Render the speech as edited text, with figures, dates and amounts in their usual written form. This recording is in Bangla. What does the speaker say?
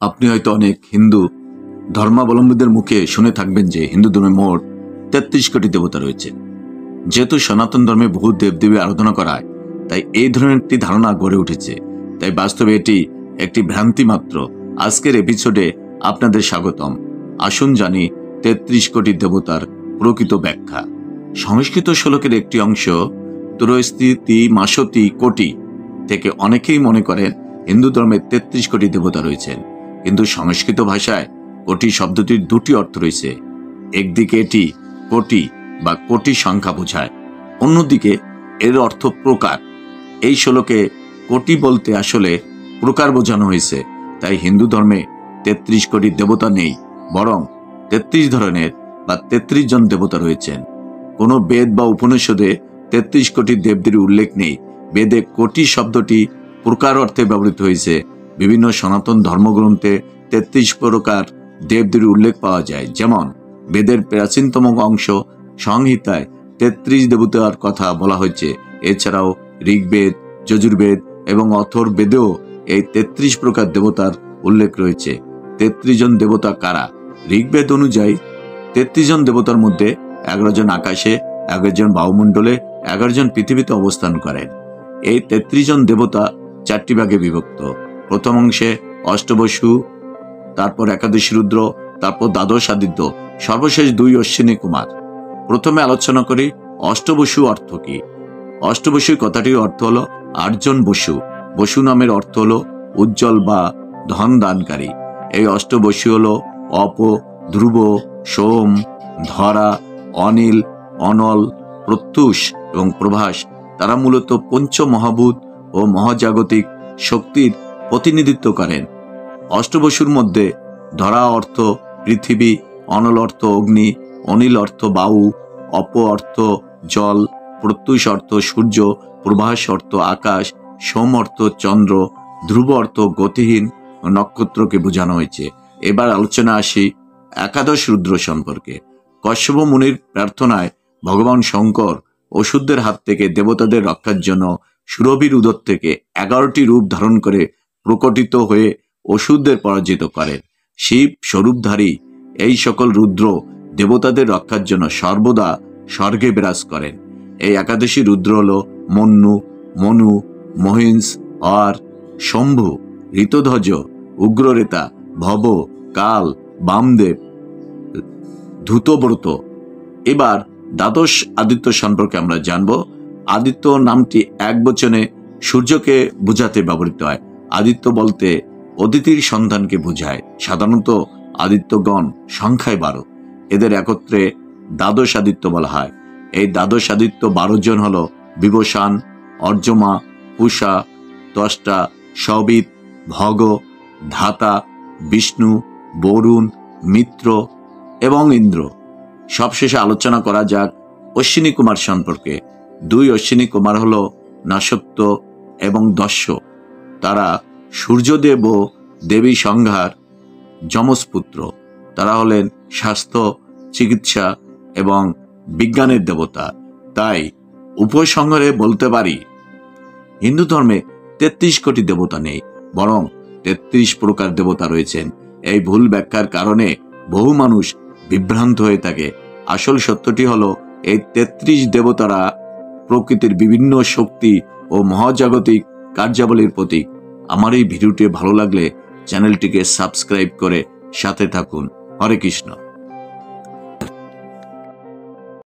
আপনি হয়তো অনেক হিন্দু ধর্মাবলম্বীদের মুখে শুনে থাকবেন যে হিন্দু ধর্মে মোট ৩৩ কোটি দেবতা রয়েছে। যেহেতু সনাতন ধর্মে বহু দেবদেবী আরাধনা করা হয়, তাই এই ধরনের একটি ধারণা গড়ে উঠেছে। তাই বাস্তবে এটি একটি ভ্রান্তি মাত্র। আজকের এপিসোডে আপনাদের স্বাগতম। আসুন জানি ৩৩ কোটি দেবতার প্রকৃত ব্যাখ্যা। সংস্কৃত শ্লোকের একটি অংশ ত্রয়স্থিতি মাসতি কোটি থেকে অনেকেই মনে করেন হিন্দু ধর্মে ৩৩ কোটি দেবতা রয়েছেন। কিন্তু সংস্কৃত ভাষায় কোটি শব্দটির দুটি অর্থ রয়েছে। একদিকে এটি কোটি বা কোটি সংখ্যা বোঝায়, অন্যদিকে এর অর্থ প্রকার। এই শ্লোকে কোটি বলতে আসলে প্রকার বোঝানো হয়েছে। তাই হিন্দু ধর্মে ৩৩ কোটি দেবতা নেই, বরং ৩৩ ধরনের বা ৩৩ জন দেবতা রয়েছেন। কোনো বেদ বা উপনিষদে ৩৩ কোটি দেবদেবীর উল্লেখ নেই। বেদে কোটি শব্দটি প্রকার অর্থে ব্যবহৃত হয়েছে। বিভিন্ন সনাতন ধর্মগ্রন্থে ৩৩ প্রকার দেবদেবীর উল্লেখ পাওয়া যায়। যেমন বেদের প্রাচীনতম অংশ সংহিতায় ৩৩ দেবতার কথা বলা হয়েছে। এছাড়াও ঋগ্বেদ, যজুর্বেদ এবং অথর্ববেদেও এই ৩৩ প্রকার দেবতার উল্লেখ রয়েছে। ৩৩ জন দেবতা কারা? ঋগ্বেদ অনুযায়ী ৩৩ জন দেবতার মধ্যে ১১ জন আকাশে, ১১ জন বায়ুমণ্ডলে, ১১ জন পৃথিবীতে অবস্থান করেন। এই ৩৩ জন দেবতা ৪টি ভাগে বিভক্ত। প্রথম অংশে অষ্টবসু, তারপর একাদশ রুদ্র, তারপর দ্বাদশ আদিত্য, সর্বশেষ ২ অশ্বিনী কুমার। প্রথমে আলোচনা করি অষ্টবসু অর্থ কি। অষ্টবসু কথাটির অর্থ হলো ৮ জন বসু। বসু নামের অর্থ হলো উজ্জ্বল বা ধন দানকারী। এই অষ্টবসু হলো অপ, ধ্রুব, সোম, ধরা, অনিল, অনল, প্রত্যুষ এবং প্রভাস। তারা মূলত পঞ্চমহাভূত ও মহাজাগতিক শক্তির প্রতিনিধিত্ব করেন। অষ্টবসুর মধ্যে ধরা অর্থ পৃথিবী, অনল অর্থ অগ্নি, অনিল অর্থ বায়ু, অপ অর্থ জল, প্রত্যুষ অর্থ সূর্য, প্রভাস অর্থ আকাশ, সোম অর্থ চন্দ্র, ধ্রুব অর্থ গতিহীন নক্ষত্রকে বোঝানো হয়েছে। এবার আলোচনা আসি একাদশ রুদ্র সম্পর্কে। কশ্যপ মুনির প্রার্থনায় ভগবান শঙ্কর অসুরদের হাত থেকে দেবতাদের রক্ষার জন্য সুরভির উদর থেকে ১১টি রূপ ধারণ করে প্রকটিত হয়ে অসুরদের পরাজিত করেন। শিব স্বরূপধারী এই সকল রুদ্র দেবতাদের রক্ষার জন্য সর্বদা স্বর্গে বিরাজ করেন। এই একাদশী রুদ্র হল মন্যু, মনু, মহিন্স, হর, শম্ভু, ঋতধ্বজ, উগ্ররেতা, ভব, কাল, বামদেব, ধূতব্রত। এবার দ্বাদশ আদিত্য সম্পর্কে আমরা জানব। আদিত্য নামটি একবচনে সূর্যকে বোঝাতে ব্যবহৃত হয়। আদিত্য বলতে অদিতির সন্তানকে বোঝায়। সাধারণত আদিত্যগণ সংখ্যায় ১২। এদের একত্রে দ্বাদশ আদিত্য বলা হয়। এই দ্বাদশ আদিত্য ১২ জন হল বিবসান, অর্যমা, পূষা, ত্বষ্টা, সবিত, ভগ, ধাতা, বিষ্ণু, বরুণ, মিত্র এবং ইন্দ্র। সবশেষে আলোচনা করা যাক অশ্বিনী কুমার সম্পর্কে। ২ অশ্বিনী কুমার হল নাসত্য এবং দস্য। তারা সূর্যদেব ও দেবী সংজ্ঞার যমজপুত্র। তারা হলেন স্বাস্থ্য, চিকিৎসা এবং বিজ্ঞানের দেবতা। তাই উপসংহারে বলতে পারি হিন্দু ধর্মে ৩৩ কোটি দেবতা নেই, বরং ৩৩ প্রকার দেবতা রয়েছেন। এই ভুল ব্যাখ্যার কারণে বহু মানুষ বিভ্রান্ত হয়ে থাকে। আসল সত্যটি হলো এই ৩৩ দেবতারা প্রকৃতির বিভিন্ন শক্তি ও মহাজাগতিক কার্যাবলীর প্রতীক। আমার এই ভিডিওটি ভালো লাগলে চ্যানেলটিকে সাবস্ক্রাইব করে সাথে থাকুন। হরে কৃষ্ণ।